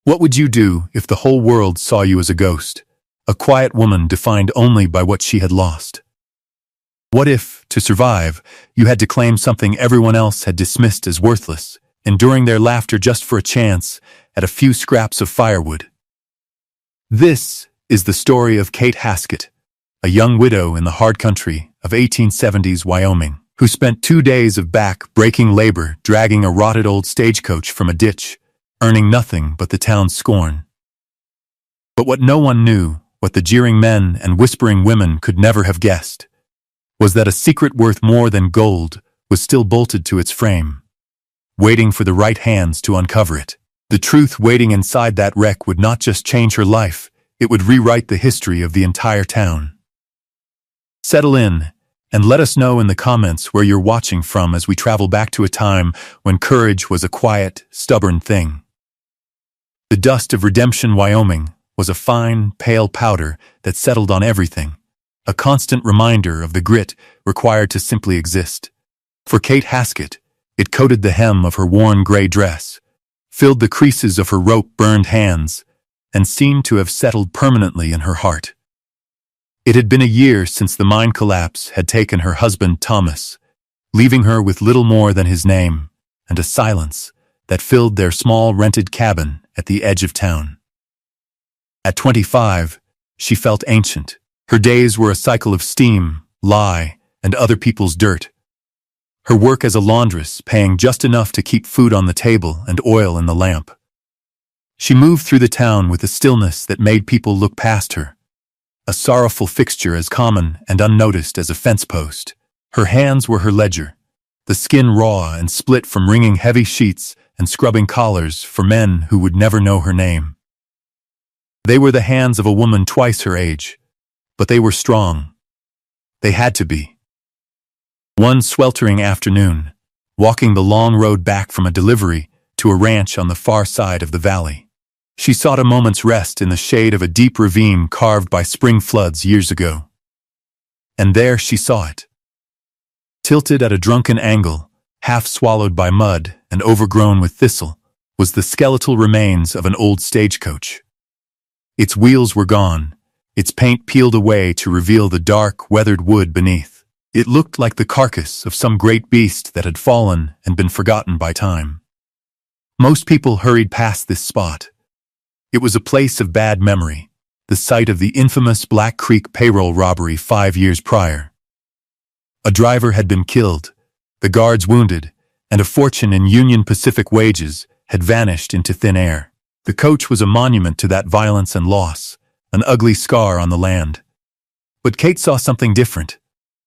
What would you do if the whole world saw you as a ghost, a quiet woman defined only by what she had lost? What if, to survive, you had to claim something everyone else had dismissed as worthless, enduring their laughter just for a chance at a few scraps of firewood? This is the story of Kate Haskett, a young widow in the hard country of 1870s Wyoming, who spent 2 days of back-breaking labor dragging a rotted old stagecoach from a ditch, earning nothing but the town's scorn. But what no one knew, what the jeering men and whispering women could never have guessed, was that a secret worth more than gold was still bolted to its frame, waiting for the right hands to uncover it. The truth waiting inside that wreck would not just change her life, it would rewrite the history of the entire town. Settle in, and let us know in the comments where you're watching from as we travel back to a time when courage was a quiet, stubborn thing. The dust of Redemption, Wyoming, was a fine, pale powder that settled on everything, a constant reminder of the grit required to simply exist. For Kate Haskett, it coated the hem of her worn gray dress, filled the creases of her rope-burned hands, and seemed to have settled permanently in her heart. It had been a year since the mine collapse had taken her husband Thomas, leaving her with little more than his name and a silence that filled their small rented cabin at the edge of town. At 25, she felt ancient. Her days were a cycle of steam, lie, and other people's dirt. Her work as a laundress paying just enough to keep food on the table and oil in the lamp. She moved through the town with a stillness that made people look past her, a sorrowful fixture as common and unnoticed as a fence post. Her hands were her ledger, the skin raw and split from wringing heavy sheets and scrubbing collars for men who would never know her name. They were the hands of a woman twice her age, but they were strong. They had to be. One sweltering afternoon, walking the long road back from a delivery to a ranch on the far side of the valley, she sought a moment's rest in the shade of a deep ravine carved by spring floods years ago. And there she saw it. Tilted at a drunken angle, half swallowed by mud and overgrown with thistle, was the skeletal remains of an old stagecoach. Its wheels were gone, its paint peeled away to reveal the dark, weathered wood beneath. It looked like the carcass of some great beast that had fallen and been forgotten by time. Most people hurried past this spot. It was a place of bad memory, the site of the infamous Black Creek payroll robbery 5 years prior. A driver had been killed, the guards wounded, and a fortune in Union Pacific wages had vanished into thin air. The coach was a monument to that violence and loss, an ugly scar on the land. But Kate saw something different.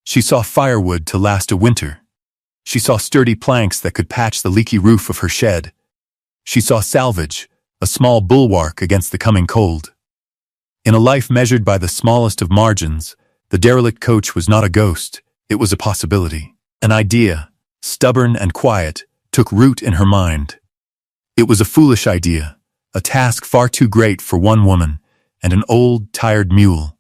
She saw firewood to last a winter. She saw sturdy planks that could patch the leaky roof of her shed. She saw salvage, a small bulwark against the coming cold. In a life measured by the smallest of margins, the derelict coach was not a ghost, it was a possibility. An idea, stubborn and quiet, took root in her mind. It was a foolish idea, a task far too great for one woman and an old, tired mule.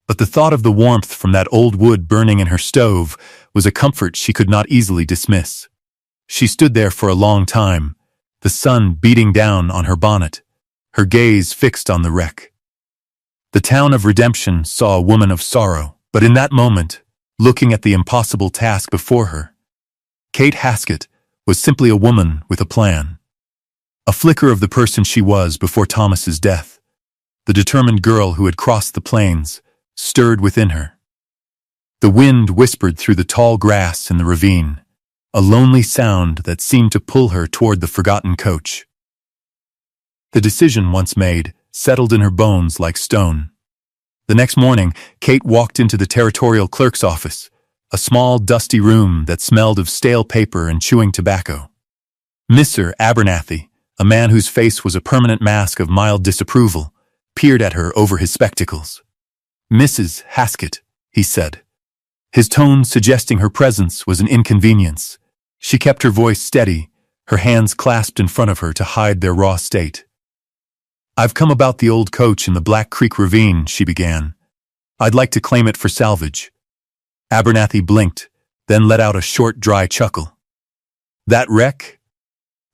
But the thought of the warmth from that old wood burning in her stove was a comfort she could not easily dismiss. She stood there for a long time, the sun beating down on her bonnet, her gaze fixed on the wreck. The town of Redemption saw a woman of sorrow, but in that moment, looking at the impossible task before her, Kate Haskett was simply a woman with a plan. A flicker of the person she was before Thomas's death. The determined girl who had crossed the plains stirred within her. The wind whispered through the tall grass in the ravine, a lonely sound that seemed to pull her toward the forgotten coach. The decision once made settled in her bones like stone. The next morning, Kate walked into the territorial clerk's office, a small, dusty room that smelled of stale paper and chewing tobacco. Mr. Abernathy, a man whose face was a permanent mask of mild disapproval, peered at her over his spectacles. "Mrs. Haskett," he said. His tone suggesting her presence was an inconvenience. She kept her voice steady, her hands clasped in front of her to hide their raw state. "I've come about the old coach in the Black Creek ravine," she began. "I'd like to claim it for salvage." Abernathy blinked, then let out a short, dry chuckle. "That wreck?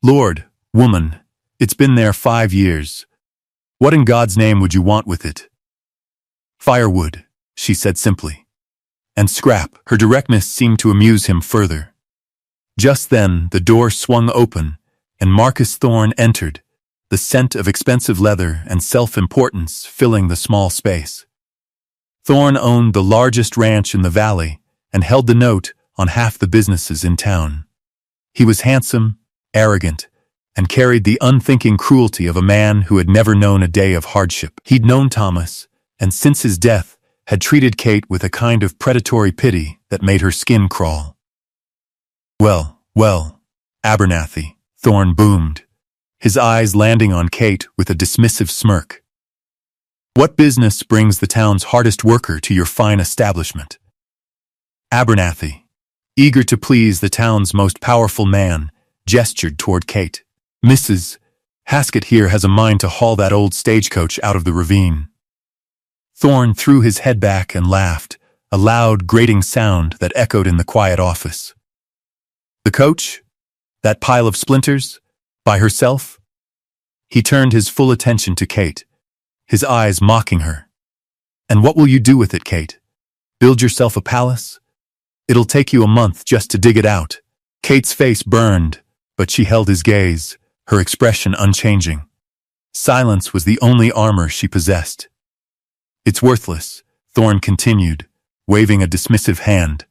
Lord, woman, It's been there 5 years. What in God's name would you want with it? Firewood, she said simply. And scrap. Her directness seemed to amuse him further. Just then, the door swung open, and Marcus Thorne entered, the scent of expensive leather and self-importance filling the small space. Thorne owned the largest ranch in the valley and held the note on half the businesses in town. He was handsome, arrogant, and carried the unthinking cruelty of a man who had never known a day of hardship. He'd known Thomas, and since his death, had treated Kate with a kind of predatory pity that made her skin crawl. Well, Abernathy, Thorne boomed, his eyes landing on Kate with a dismissive smirk. What business brings the town's hardest worker to your fine establishment? Abernathy, eager to please the town's most powerful man, gestured toward Kate. Mrs. Haskett here has a mind to haul that old stagecoach out of the ravine. Thorne threw his head back and laughed, a loud, grating sound that echoed in the quiet office. The coach? That pile of splinters? By herself? He turned his full attention to Kate, his eyes mocking her. And what will you do with it, Kate? Build yourself a palace? It'll take you a month just to dig it out. Kate's face burned, but she held his gaze, her expression unchanging. Silence was the only armor she possessed. It's worthless, Thorne continued, waving a dismissive hand.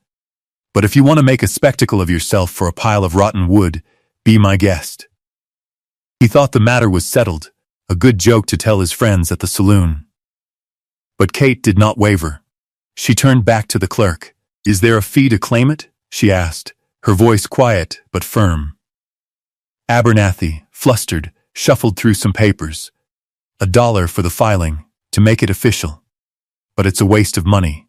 But if you want to make a spectacle of yourself for a pile of rotten wood, be my guest. He thought the matter was settled, a good joke to tell his friends at the saloon. But Kate did not waver. She turned back to the clerk. Is there a fee to claim it? She asked, her voice quiet but firm. Abernathy, flustered, shuffled through some papers. $1 for the filing, to make it official. But it's a waste of money.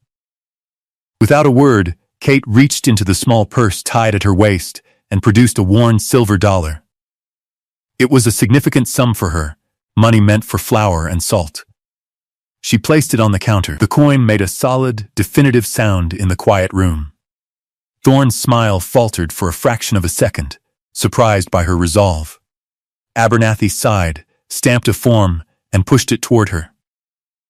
Without a word, Kate reached into the small purse tied at her waist and produced a worn silver dollar. It was a significant sum for her, money meant for flour and salt. She placed it on the counter. The coin made a solid, definitive sound in the quiet room. Thorne's smile faltered for a fraction of a second, surprised by her resolve. Abernathy sighed, stamped a form, and pushed it toward her.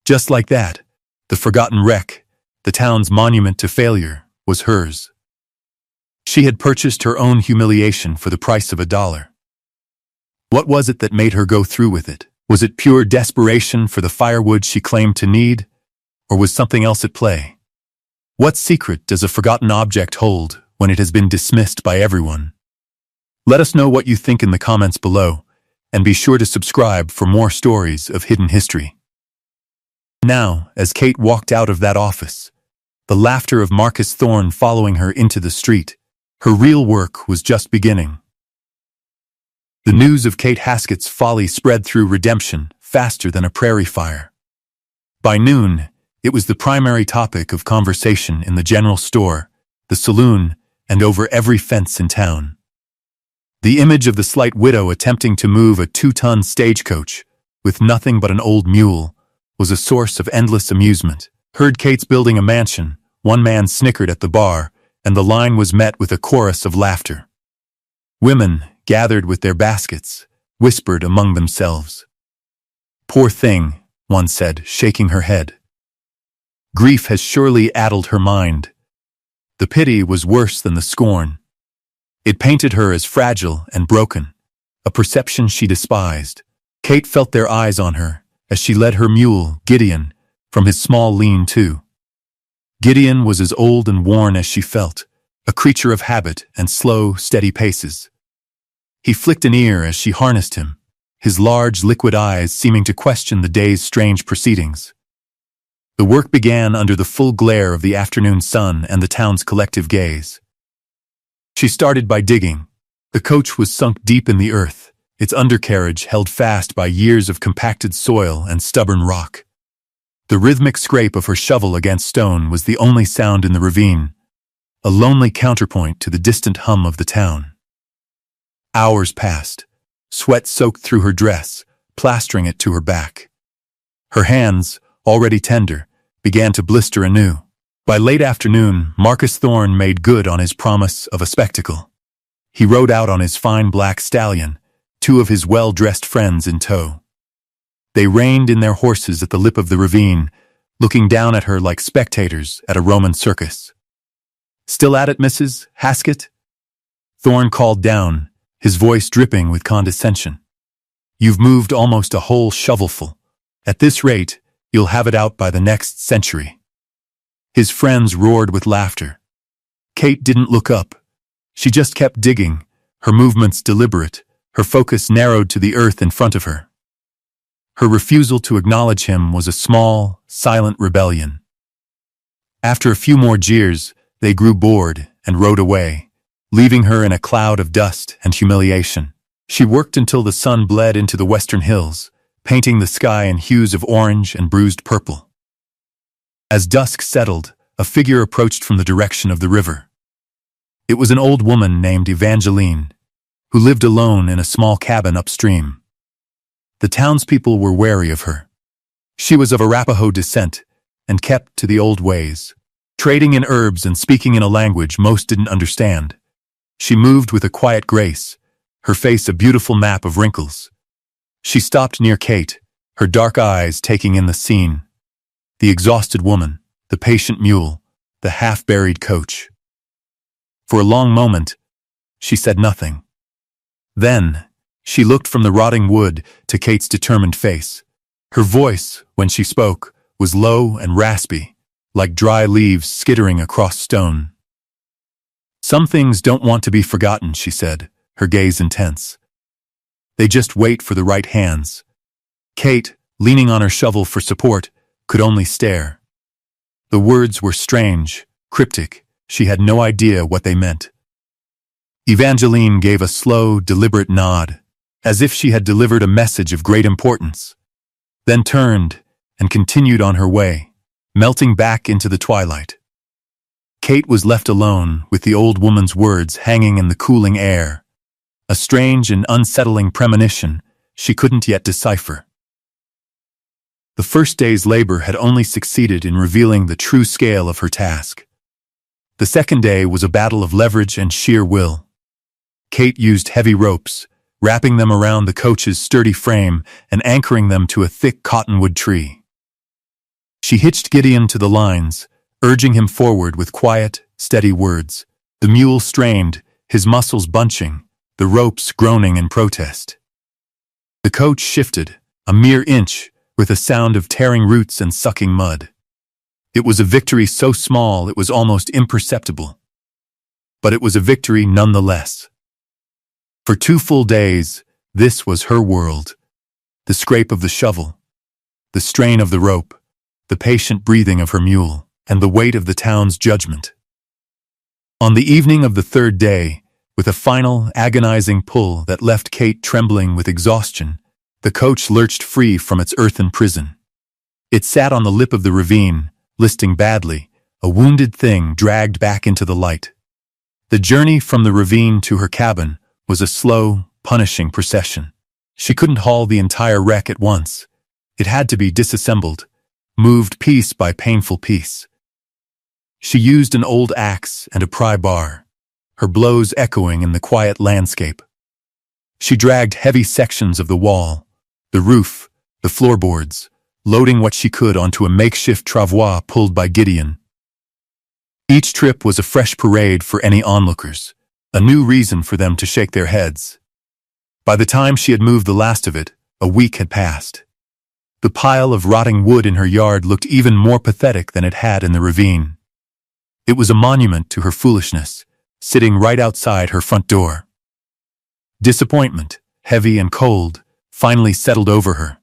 Just like that, the forgotten wreck, the town's monument to failure, was hers. She had purchased her own humiliation for the price of $1. What was it that made her go through with it? Was it pure desperation for the firewood she claimed to need, or was something else at play? What secret does a forgotten object hold when it has been dismissed by everyone? Let us know what you think in the comments below, and be sure to subscribe for more stories of hidden history. Now, as Kate walked out of that office, the laughter of Marcus Thorne following her into the street, her real work was just beginning. The news of Kate Haskett's folly spread through Redemption faster than a prairie fire. By noon, it was the primary topic of conversation in the general store, the saloon, and over every fence in town. The image of the slight widow attempting to move a 2-ton stagecoach, with nothing but an old mule, was a source of endless amusement. Heard Kate's building a mansion, one man snickered at the bar, and the line was met with a chorus of laughter. Women, gathered with their baskets, whispered among themselves. Poor thing, one said, shaking her head. Grief has surely addled her mind. The pity was worse than the scorn. It painted her as fragile and broken, a perception she despised. Kate felt their eyes on her as she led her mule, Gideon, from his small lean-to. Gideon was as old and worn as she felt, a creature of habit and slow, steady paces. He flicked an ear as she harnessed him, his large, liquid eyes seeming to question the day's strange proceedings. The work began under the full glare of the afternoon sun and the town's collective gaze. She started by digging. The coach was sunk deep in the earth, its undercarriage held fast by years of compacted soil and stubborn rock. The rhythmic scrape of her shovel against stone was the only sound in the ravine, a lonely counterpoint to the distant hum of the town. Hours passed. Sweat soaked through her dress, plastering it to her back. Her hands, already tender, began to blister anew. By late afternoon, Marcus Thorne made good on his promise of a spectacle. He rode out on his fine black stallion, two of his well-dressed friends in tow. They reined in their horses at the lip of the ravine, looking down at her like spectators at a Roman circus. "Still at it, Mrs. Haskett?" Thorne called down, his voice dripping with condescension. "You've moved almost a whole shovelful. At this rate, you'll have it out by the next century." His friends roared with laughter. Kate didn't look up. She just kept digging, her movements deliberate, her focus narrowed to the earth in front of her. Her refusal to acknowledge him was a small, silent rebellion. After a few more jeers, they grew bored and rode away, leaving her in a cloud of dust and humiliation. She worked until the sun bled into the western hills, painting the sky in hues of orange and bruised purple. As dusk settled, a figure approached from the direction of the river. It was an old woman named Evangeline, who lived alone in a small cabin upstream. The townspeople were wary of her. She was of Arapaho descent and kept to the old ways, trading in herbs and speaking in a language most didn't understand. She moved with a quiet grace, her face a beautiful map of wrinkles. She stopped near Kate, her dark eyes taking in the scene. The exhausted woman, the patient mule, the half-buried coach. For a long moment, she said nothing. Then, she looked from the rotting wood to Kate's determined face. Her voice, when she spoke, was low and raspy, like dry leaves skittering across stone. "Some things don't want to be forgotten," she said, her gaze intense. "They just wait for the right hands." Kate, leaning on her shovel for support, could only stare. The words were strange, cryptic. She had no idea what they meant. Evangeline gave a slow, deliberate nod, as if she had delivered a message of great importance, then turned and continued on her way, melting back into the twilight. Kate was left alone with the old woman's words hanging in the cooling air, a strange and unsettling premonition she couldn't yet decipher. The first day's labor had only succeeded in revealing the true scale of her task. The second day was a battle of leverage and sheer will. Kate used heavy ropes, wrapping them around the coach's sturdy frame and anchoring them to a thick cottonwood tree. She hitched Gideon to the lines, urging him forward with quiet, steady words. The mule strained, his muscles bunching, the ropes groaning in protest. The coach shifted, a mere inch, with a sound of tearing roots and sucking mud. It was a victory so small it was almost imperceptible. But it was a victory nonetheless. For 2 full days, this was her world. The scrape of the shovel, the strain of the rope, the patient breathing of her mule, and the weight of the town's judgment. On the evening of the third day, with a final, agonizing pull that left Kate trembling with exhaustion, the coach lurched free from its earthen prison. It sat on the lip of the ravine, listing badly, a wounded thing dragged back into the light. The journey from the ravine to her cabin was a slow, punishing procession. She couldn't haul the entire wreck at once. It had to be disassembled, moved piece by painful piece. She used an old axe and a pry bar, her blows echoing in the quiet landscape. She dragged heavy sections of the wall, the roof, the floorboards, loading what she could onto a makeshift travois pulled by Gideon. Each trip was a fresh parade for any onlookers, a new reason for them to shake their heads. By the time she had moved the last of it, a week had passed. The pile of rotting wood in her yard looked even more pathetic than it had in the ravine. It was a monument to her foolishness, sitting right outside her front door. Disappointment, heavy and cold, finally settled over her.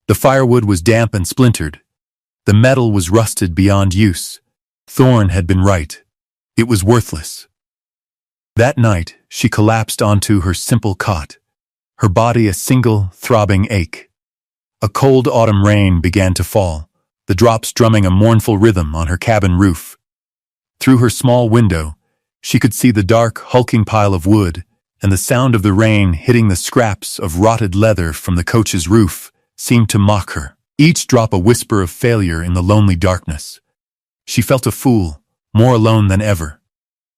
The firewood was damp and splintered. The metal was rusted beyond use. Thorne had been right. It was worthless. That night, she collapsed onto her simple cot, her body a single, throbbing ache. A cold autumn rain began to fall, the drops drumming a mournful rhythm on her cabin roof. Through her small window, she could see the dark, hulking pile of wood, and the sound of the rain hitting the scraps of rotted leather from the coach's roof seemed to mock her, each drop a whisper of failure in the lonely darkness. She felt a fool, more alone than ever.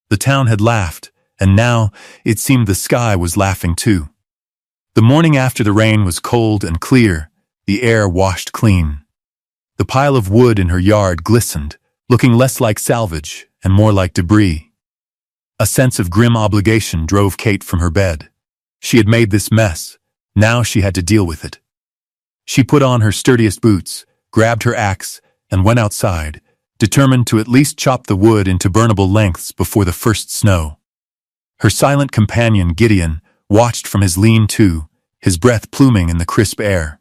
The town had laughed, and now it seemed the sky was laughing too. The morning after the rain was cold and clear, the air washed clean. The pile of wood in her yard glistened, looking less like salvage and more like debris. A sense of grim obligation drove Kate from her bed. She had made this mess. Now she had to deal with it. She put on her sturdiest boots, grabbed her axe, and went outside, determined to at least chop the wood into burnable lengths before the first snow. Her silent companion, Gideon, watched from his lean-to, his breath pluming in the crisp air.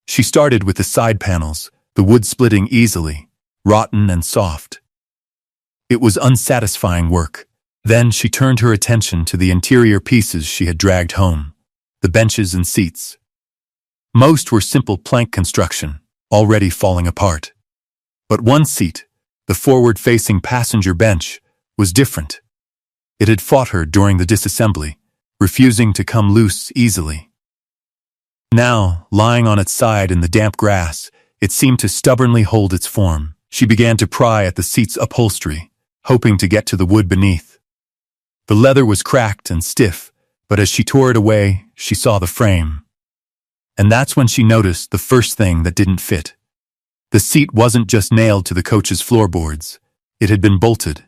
She started with the side panels, the wood splitting easily, rotten and soft. It was unsatisfying work. Then she turned her attention to the interior pieces she had dragged home, the benches and seats. Most were simple plank construction, already falling apart. But one seat, the forward-facing passenger bench, was different. It had fought her during the disassembly, refusing to come loose easily. Now, lying on its side in the damp grass, it seemed to stubbornly hold its form. She began to pry at the seat's upholstery, hoping to get to the wood beneath. The leather was cracked and stiff, but as she tore it away, she saw the frame. And that's when she noticed the first thing that didn't fit. The seat wasn't just nailed to the coach's floorboards. It had been bolted.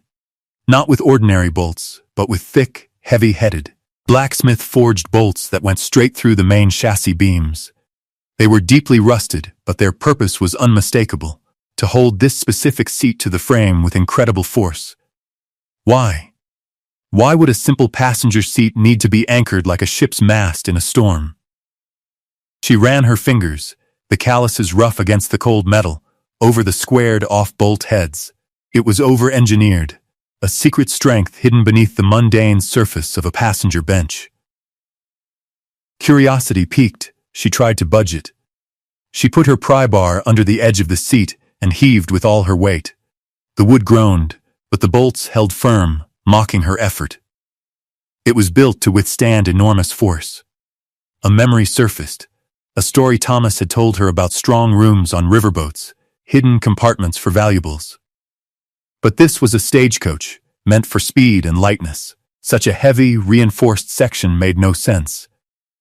Not with ordinary bolts, but with thick, heavy-headed, blacksmith-forged bolts that went straight through the main chassis beams. They were deeply rusted, but their purpose was unmistakable, to hold this specific seat to the frame with incredible force. Why? Why would a simple passenger seat need to be anchored like a ship's mast in a storm? She ran her fingers, the calluses rough against the cold metal, over the squared-off bolt heads. It was over-engineered, a secret strength hidden beneath the mundane surface of a passenger bench. Curiosity piqued. She tried to budge it. She put her pry bar under the edge of the seat and heaved with all her weight. The wood groaned, but the bolts held firm, mocking her effort. It was built to withstand enormous force. A memory surfaced, a story Thomas had told her about strong rooms on riverboats, hidden compartments for valuables. But this was a stagecoach, meant for speed and lightness. Such a heavy, reinforced section made no sense.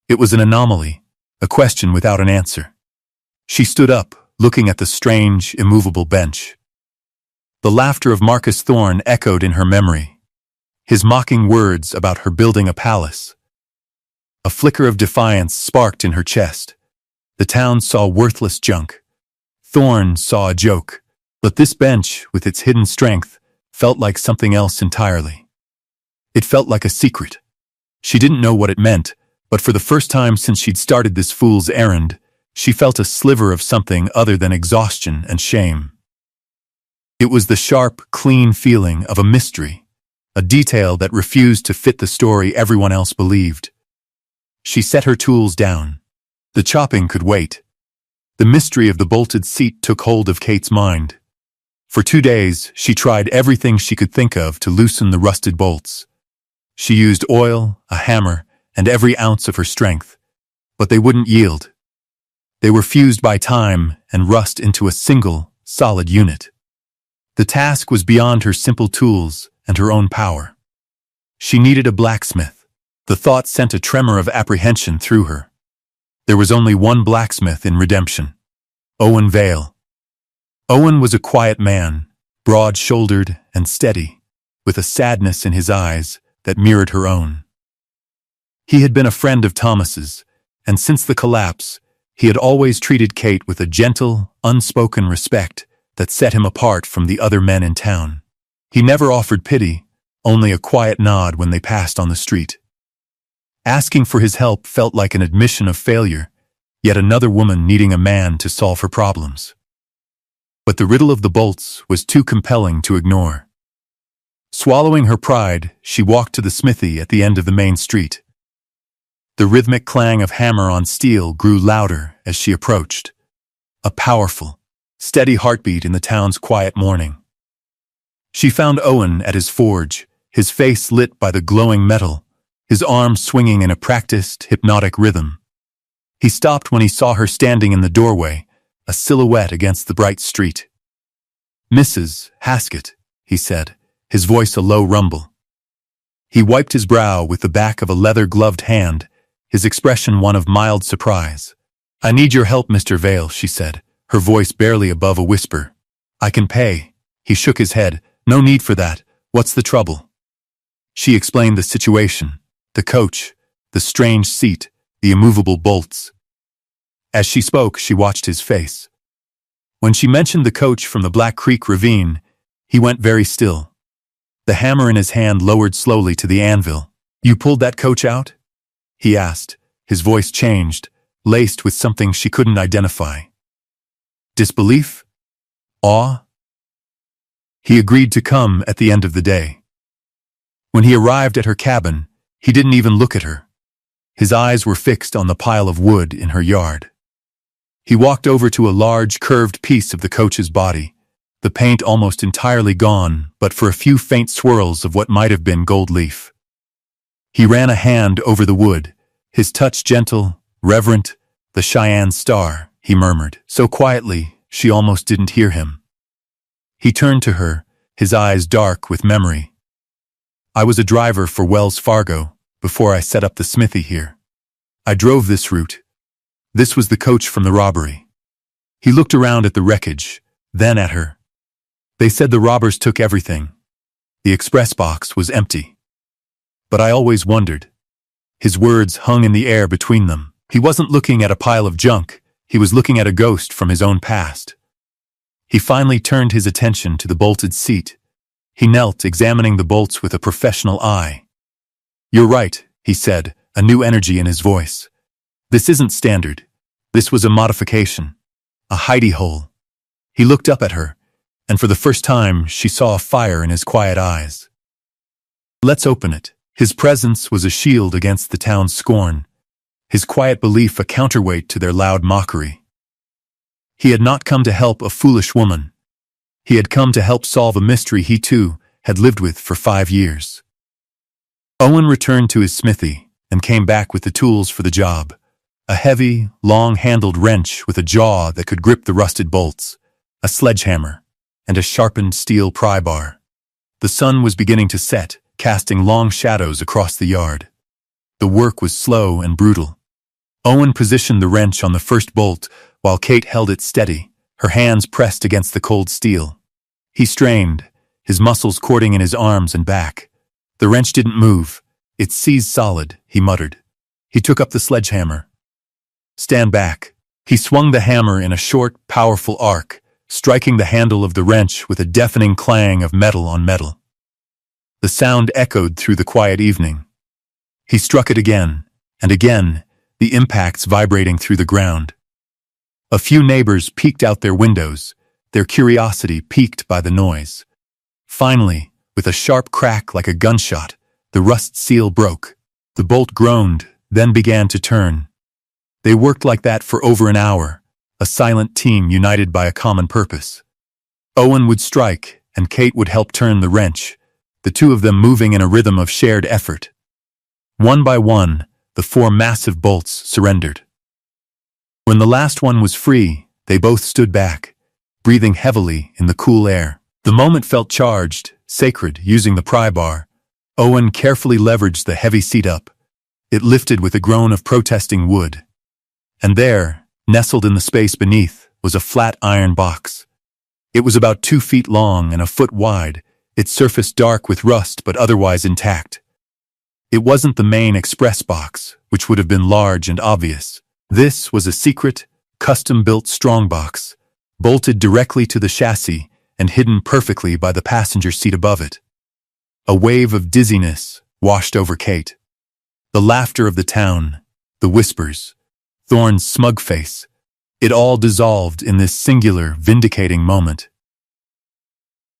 It was an anomaly, a question without an answer. She stood up, looking at the strange, immovable bench. The laughter of Marcus Thorne echoed in her memory, his mocking words about her building a palace. A flicker of defiance sparked in her chest. The town saw worthless junk. Thorne saw a joke. But this bench, with its hidden strength, felt like something else entirely. It felt like a secret. She didn't know what it meant, but for the first time since she'd started this fool's errand, she felt a sliver of something other than exhaustion and shame. It was the sharp, clean feeling of a mystery, a detail that refused to fit the story everyone else believed. She set her tools down. The chopping could wait. The mystery of the bolted seat took hold of Kate's mind. For 2 days, she tried everything she could think of to loosen the rusted bolts. She used oil, a hammer, and every ounce of her strength, but they wouldn't yield. They were fused by time and rust into a single, solid unit. The task was beyond her simple tools and her own power. She needed a blacksmith. The thought sent a tremor of apprehension through her. There was only one blacksmith in Redemption: Owen Vale. Owen was a quiet man, broad-shouldered and steady, with a sadness in his eyes that mirrored her own. He had been a friend of Thomas's, and since the collapse, he had always treated Kate with a gentle, unspoken respect that set him apart from the other men in town. He never offered pity, only a quiet nod when they passed on the street. Asking for his help felt like an admission of failure, yet another woman needing a man to solve her problems. But the riddle of the bolts was too compelling to ignore. Swallowing her pride, she walked to the smithy at the end of the main street. The rhythmic clang of hammer on steel grew louder as she approached, a powerful, steady heartbeat in the town's quiet morning. She found Owen at his forge, his face lit by the glowing metal, his arms swinging in a practiced, hypnotic rhythm. He stopped when he saw her standing in the doorway, a silhouette against the bright street. "Mrs. Haskett," he said, his voice a low rumble. He wiped his brow with the back of a leather-gloved hand his expression one of mild surprise. "I need your help, Mr. Vale," she said, her voice barely above a whisper. "I can pay." He shook his head. "No need for that. What's the trouble?" She explained the situation, the coach, the strange seat, the immovable bolts. As she spoke, she watched his face. When she mentioned the coach from the Black Creek ravine, he went very still. The hammer in his hand lowered slowly to the anvil. "You pulled that coach out?" he asked. His voice changed, laced with something she couldn't identify. Disbelief? Awe? He agreed to come at the end of the day. When he arrived at her cabin, he didn't even look at her. His eyes were fixed on the pile of wood in her yard. He walked over to a large, curved piece of the coach's body, the paint almost entirely gone, but for a few faint swirls of what might have been gold leaf. He ran a hand over the wood, his touch gentle, reverent. "The Cheyenne Star," he murmured, so quietly she almost didn't hear him. He turned to her, his eyes dark with memory. "I was a driver for Wells Fargo before I set up the smithy here. I drove this route. This was the coach from the robbery." He looked around at the wreckage, then at her. "They said the robbers took everything. The express box was empty. But I always wondered." His words hung in the air between them. He wasn't looking at a pile of junk, he was looking at a ghost from his own past. He finally turned his attention to the bolted seat. He knelt, examining the bolts with a professional eye. "You're right," he said, a new energy in his voice. "This isn't standard. This was a modification. A hidey hole." He looked up at her, and for the first time she saw a fire in his quiet eyes. "Let's open it." His presence was a shield against the town's scorn, his quiet belief a counterweight to their loud mockery. He had not come to help a foolish woman. He had come to help solve a mystery he, too, had lived with for 5 years. Owen returned to his smithy and came back with the tools for the job. A heavy, long-handled wrench with a jaw that could grip the rusted bolts, a sledgehammer, and a sharpened steel pry bar. The sun was beginning to set, casting long shadows across the yard. The work was slow and brutal. Owen positioned the wrench on the first bolt while Kate held it steady, her hands pressed against the cold steel. He strained, his muscles cording in his arms and back. The wrench didn't move. "It seized solid," he muttered. He took up the sledgehammer. "Stand back." He swung the hammer in a short, powerful arc, striking the handle of the wrench with a deafening clang of metal on metal. The sound echoed through the quiet evening. He struck it again, and again, the impacts vibrating through the ground. A few neighbors peeked out their windows, their curiosity piqued by the noise. Finally, with a sharp crack like a gunshot, the rust seal broke. The bolt groaned, then began to turn. They worked like that for over an hour, a silent team united by a common purpose. Owen would strike, and Kate would help turn the wrench, the two of them moving in a rhythm of shared effort. One by one, the 4 massive bolts surrendered. When the last one was free, they both stood back, breathing heavily in the cool air. The moment felt charged, sacred, using the pry bar. Owen carefully leveraged the heavy seat up. It lifted with a groan of protesting wood. And there, nestled in the space beneath, was a flat iron box. It was about 2 feet long and a foot wide, its surface dark with rust but otherwise intact. It wasn't the main express box, which would have been large and obvious. This was a secret, custom-built Strongbox, bolted directly to the chassis and hidden perfectly by the passenger seat above it. A wave of dizziness washed over Kate. The laughter of the town, the whispers, Thorne's smug face, it all dissolved in this singular, vindicating moment.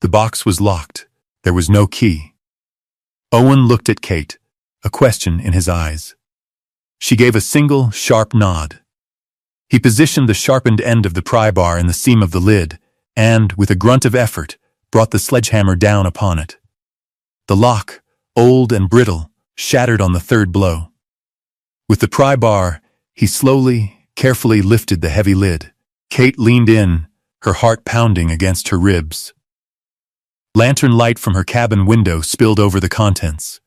The box was locked. There was no key. Owen looked at Kate, a question in his eyes. She gave a single, sharp nod. He positioned the sharpened end of the pry bar in the seam of the lid and, with a grunt of effort, brought the sledgehammer down upon it. The lock, old and brittle, shattered on the third blow. With the pry bar, he slowly, carefully lifted the heavy lid. Kate leaned in, her heart pounding against her ribs. Lantern light from her cabin window spilled over the contents.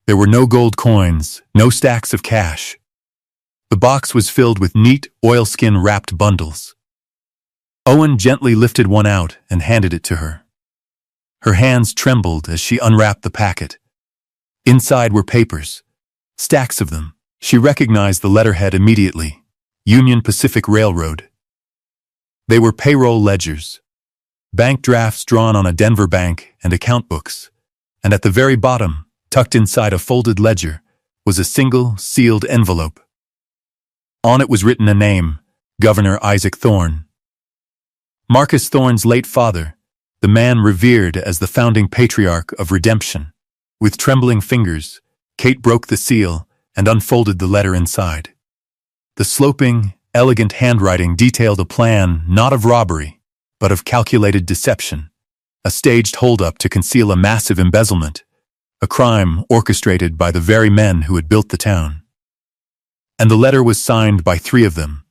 There were no gold coins, no stacks of cash, The box was filled with neat, oilskin-wrapped bundles. Owen gently lifted one out and handed it to her. Her hands trembled as she unwrapped the packet. Inside were papers, stacks of them. She recognized the letterhead immediately: Union Pacific Railroad. They were payroll ledgers, bank drafts drawn on a Denver bank, and account books. And at the very bottom, tucked inside a folded ledger, was a single, sealed envelope. On it was written a name: Governor Isaac Thorne. Marcus Thorne's late father, the man revered as the founding patriarch of redemption. With trembling fingers, Kate broke the seal and unfolded the letter inside. The sloping, elegant handwriting detailed a plan not of robbery, but of calculated deception, a staged holdup to conceal a massive embezzlement, a crime orchestrated by the very men who had built the town. And the letter was signed by 3 of them.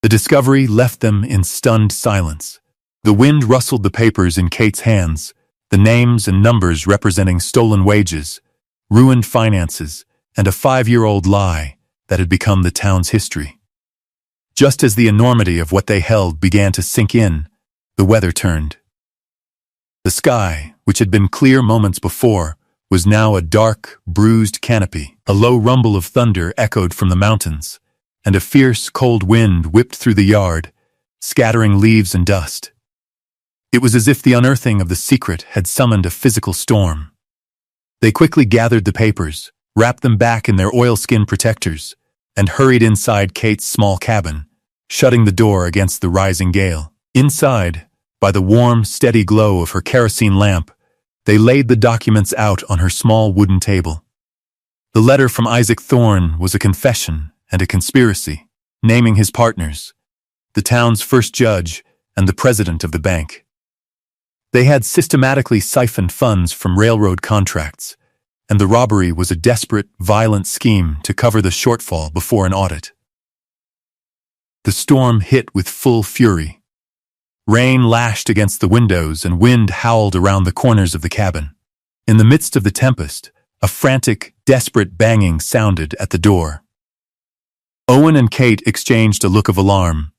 The discovery left them in stunned silence. The wind rustled the papers in Kate's hands, the names and numbers representing stolen wages, ruined finances, and a 5-year-old lie that had become the town's history. Just as the enormity of what they held began to sink in, the weather turned. The sky, which had been clear moments before, was now a dark, bruised canopy. A low rumble of thunder echoed from the mountains, and a fierce, cold wind whipped through the yard, scattering leaves and dust. It was as if the unearthing of the secret had summoned a physical storm. They quickly gathered the papers, wrapped them back in their oilskin protectors, and hurried inside Kate's small cabin, shutting the door against the rising gale. Inside, by the warm, steady glow of her kerosene lamp, they laid the documents out on her small wooden table. The letter from Isaac Thorne was a confession and a conspiracy, naming his partners, the town's first judge and the president of the bank. They had systematically siphoned funds from railroad contracts, and the robbery was a desperate, violent scheme to cover the shortfall before an audit. The storm hit with full fury. Rain lashed against the windows and wind howled around the corners of the cabin. In the midst of the tempest, a frantic, desperate banging sounded at the door. Owen and Kate exchanged a look of alarm.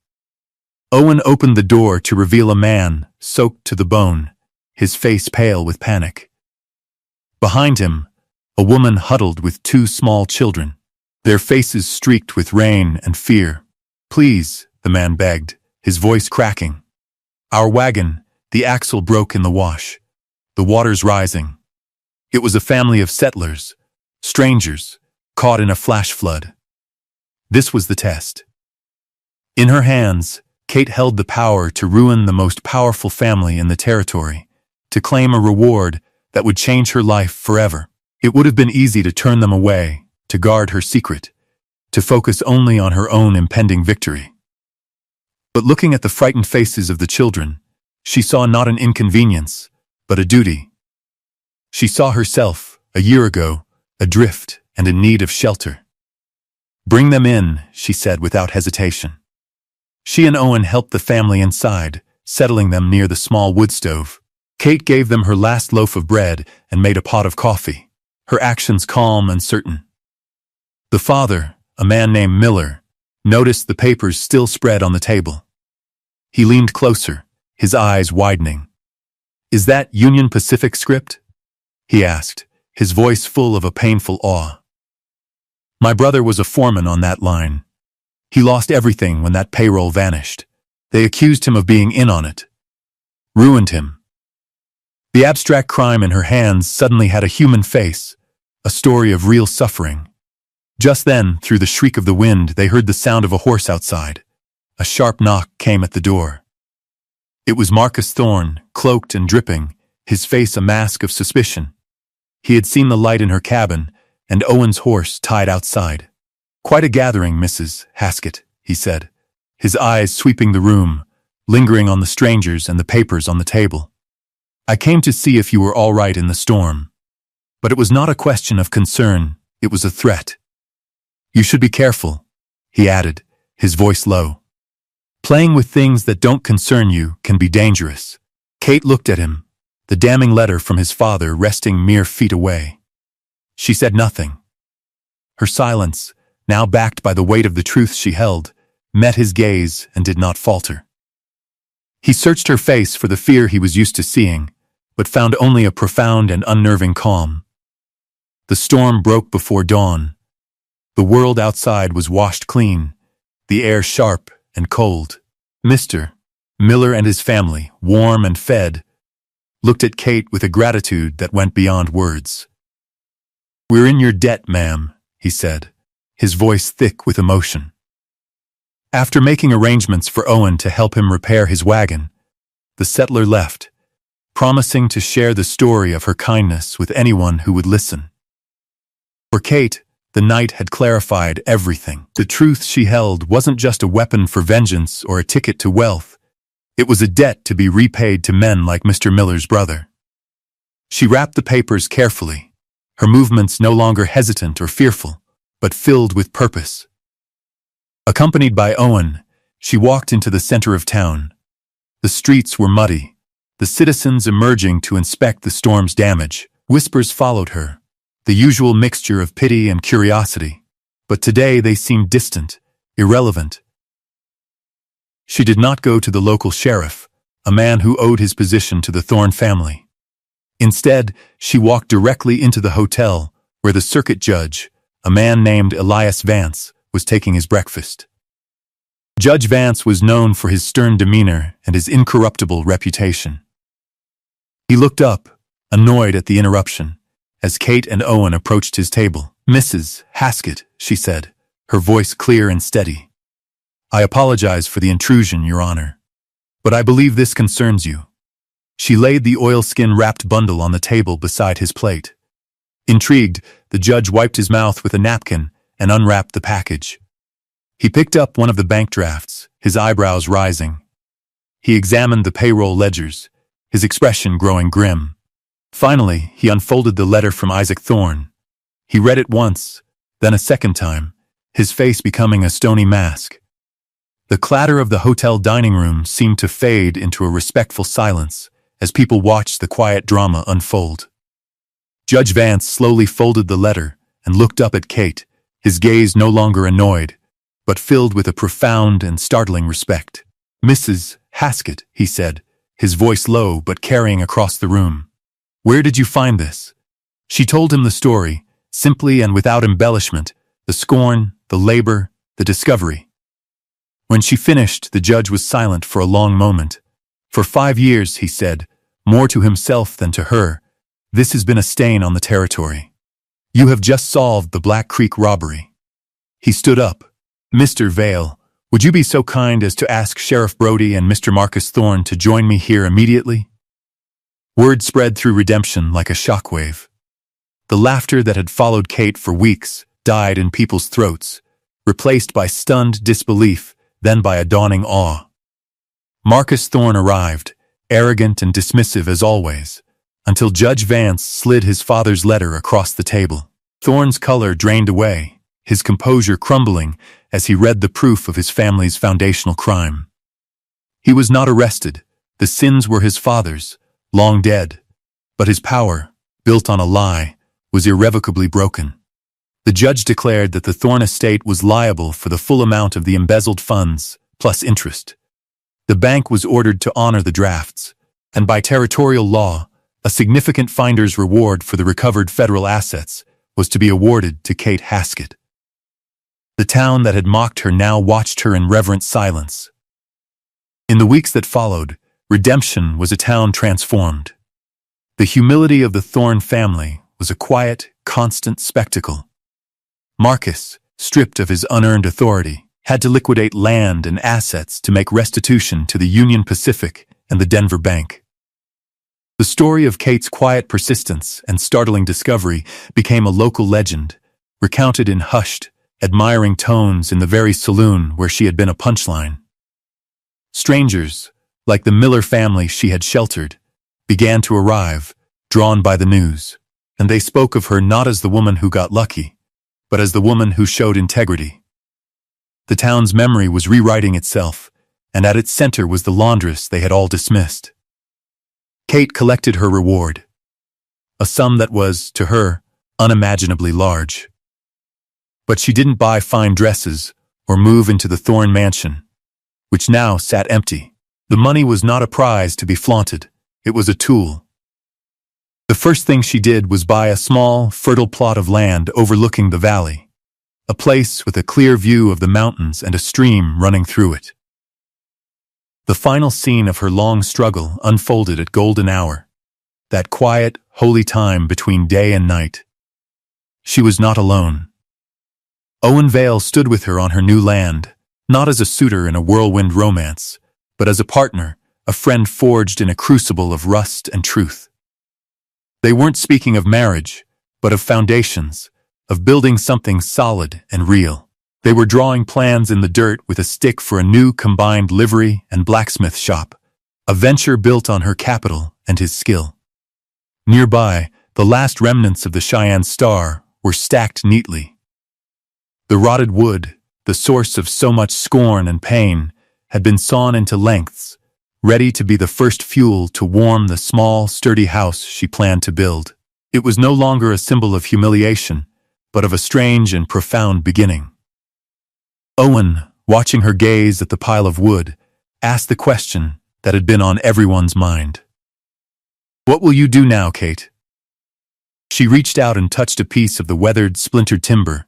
Owen opened the door to reveal a man, soaked to the bone, his face pale with panic. Behind him, a woman huddled with 2 small children, their faces streaked with rain and fear. "Please," the man begged, his voice cracking. "Our wagon, the axle broke in the wash. The water's rising." It was a family of settlers, strangers, caught in a flash flood. This was the test. In her hands, Kate held the power to ruin the most powerful family in the territory, to claim a reward that would change her life forever. It would have been easy to turn them away, to guard her secret, to focus only on her own impending victory. But looking at the frightened faces of the children, she saw not an inconvenience, but a duty. She saw herself, a year ago, adrift and in need of shelter. "Bring them in," she said without hesitation. She and Owen helped the family inside, settling them near the small wood stove. Kate gave them her last loaf of bread and made a pot of coffee, her actions calm and certain. The father, a man named Miller, noticed the papers still spread on the table. He leaned closer, his eyes widening. "Is that Union Pacific script?" he asked, his voice full of a painful awe. "My brother was a foreman on that line. He lost everything when that payroll vanished. They accused him of being in on it. Ruined him." The abstract crime in her hands suddenly had a human face, a story of real suffering. Just then, through the shriek of the wind, they heard the sound of a horse outside. A sharp knock came at the door. It was Marcus Thorne, cloaked and dripping, his face a mask of suspicion. He had seen the light in her cabin, and Owen's horse tied outside. "Quite a gathering, Mrs. Haskett," he said, his eyes sweeping the room, lingering on the strangers and the papers on the table. "I came to see if you were all right in the storm." But it was not a question of concern, it was a threat. "You should be careful," he added, his voice low. "Playing with things that don't concern you can be dangerous." Kate looked at him, the damning letter from his father resting mere feet away. She said nothing. Her silence, now backed by the weight of the truth she held, met his gaze and did not falter. He searched her face for the fear he was used to seeing, but found only a profound and unnerving calm. The storm broke before dawn. The world outside was washed clean, the air sharp and cold. Mr. Miller and his family, warm and fed, looked at Kate with a gratitude that went beyond words. "We're in your debt, ma'am," he said, his voice thick with emotion. After making arrangements for Owen to help him repair his wagon, the settler left, promising to share the story of her kindness with anyone who would listen. For Kate, the night had clarified everything. The truth she held wasn't just a weapon for vengeance or a ticket to wealth. It was a debt to be repaid to men like Mr. Miller's brother. She wrapped the papers carefully, her movements no longer hesitant or fearful, but filled with purpose. Accompanied by Owen, she walked into the center of town. The streets were muddy, the citizens emerging to inspect the storm's damage. Whispers followed her, the usual mixture of pity and curiosity, but today they seemed distant, irrelevant. She did not go to the local sheriff, a man who owed his position to the Thorne family. Instead, she walked directly into the hotel, where the circuit judge, a man named Elias Vance, was taking his breakfast. Judge Vance was known for his stern demeanor and his incorruptible reputation. He looked up, annoyed at the interruption, as Kate and Owen approached his table. "Mrs. Haskett," she said, her voice clear and steady. "I apologize for the intrusion, Your Honor, but I believe this concerns you." She laid the oilskin-wrapped bundle on the table beside his plate. Intrigued, the judge wiped his mouth with a napkin and unwrapped the package. He picked up one of the bank drafts, his eyebrows rising. He examined the payroll ledgers, his expression growing grim. Finally, he unfolded the letter from Isaac Thorne. He read it once, then a second time, his face becoming a stony mask. The clatter of the hotel dining room seemed to fade into a respectful silence as people watched the quiet drama unfold. Judge Vance slowly folded the letter and looked up at Kate, his gaze no longer annoyed, but filled with a profound and startling respect. "Mrs. Haskett," he said, his voice low but carrying across the room. "Where did you find this?" She told him the story, simply and without embellishment, the scorn, the labor, the discovery. When she finished, the judge was silent for a long moment. "For 5 years," he said, more to himself than to her, "this has been a stain on the territory. You have just solved the Black Creek robbery." He stood up. "Mr. Vale, would you be so kind as to ask Sheriff Brody and Mr. Marcus Thorne to join me here immediately?" Word spread through Redemption like a shockwave. The laughter that had followed Kate for weeks died in people's throats, replaced by stunned disbelief, then by a dawning awe. Marcus Thorne arrived, arrogant and dismissive as always, until Judge Vance slid his father's letter across the table. Thorne's color drained away, his composure crumbling as he read the proof of his family's foundational crime. He was not arrested. The sins were his father's, long dead, but his power, built on a lie, was irrevocably broken. The judge declared that the Thorne estate was liable for the full amount of the embezzled funds, plus interest. The bank was ordered to honor the drafts, and by territorial law, a significant finder's reward for the recovered federal assets was to be awarded to Kate Haskett. The town that had mocked her now watched her in reverent silence. In the weeks that followed, Redemption was a town transformed. The humility of the Thorne family was a quiet, constant spectacle. Marcus, stripped of his unearned authority, had to liquidate land and assets to make restitution to the Union Pacific and the Denver Bank. The story of Kate's quiet persistence and startling discovery became a local legend, recounted in hushed, admiring tones in the very saloon where she had been a punchline. Strangers, like the Miller family she had sheltered, began to arrive, drawn by the news, and they spoke of her not as the woman who got lucky, but as the woman who showed integrity. The town's memory was rewriting itself, and at its center was the laundress they had all dismissed. Kate collected her reward, a sum that was, to her, unimaginably large. But she didn't buy fine dresses or move into the Thorn mansion, which now sat empty. The money was not a prize to be flaunted. It was a tool. The first thing she did was buy a small, fertile plot of land overlooking the valley, a place with a clear view of the mountains and a stream running through it. The final scene of her long struggle unfolded at golden hour, that quiet, holy time between day and night. She was not alone. Owen Vale stood with her on her new land, not as a suitor in a whirlwind romance, but as a partner, a friend forged in a crucible of rust and truth. They weren't speaking of marriage, but of foundations, of building something solid and real. They were drawing plans in the dirt with a stick for a new combined livery and blacksmith shop, a venture built on her capital and his skill. Nearby, the last remnants of the Cheyenne Star were stacked neatly. The rotted wood, the source of so much scorn and pain, had been sawn into lengths, ready to be the first fuel to warm the small, sturdy house she planned to build. It was no longer a symbol of humiliation, but of a strange and profound beginning. Owen, watching her gaze at the pile of wood, asked the question that had been on everyone's mind. "What will you do now, Kate?" She reached out and touched a piece of the weathered, splintered timber,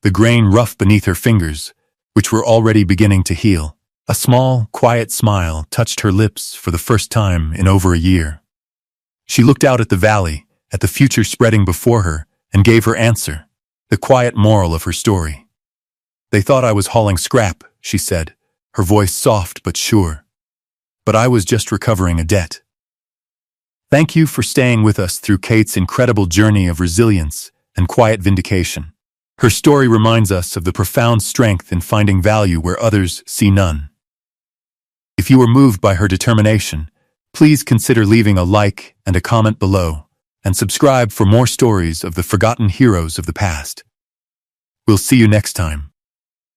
the grain rough beneath her fingers, which were already beginning to heal. A small, quiet smile touched her lips for the first time in over a year. She looked out at the valley, at the future spreading before her, and gave her answer, the quiet moral of her story. "They thought I was hauling scrap," she said, her voice soft but sure. "But I was just recovering a debt." Thank you for staying with us through Kate's incredible journey of resilience and quiet vindication. Her story reminds us of the profound strength in finding value where others see none. If you were moved by her determination, please consider leaving a like and a comment below, and subscribe for more stories of the forgotten heroes of the past. We'll see you next time.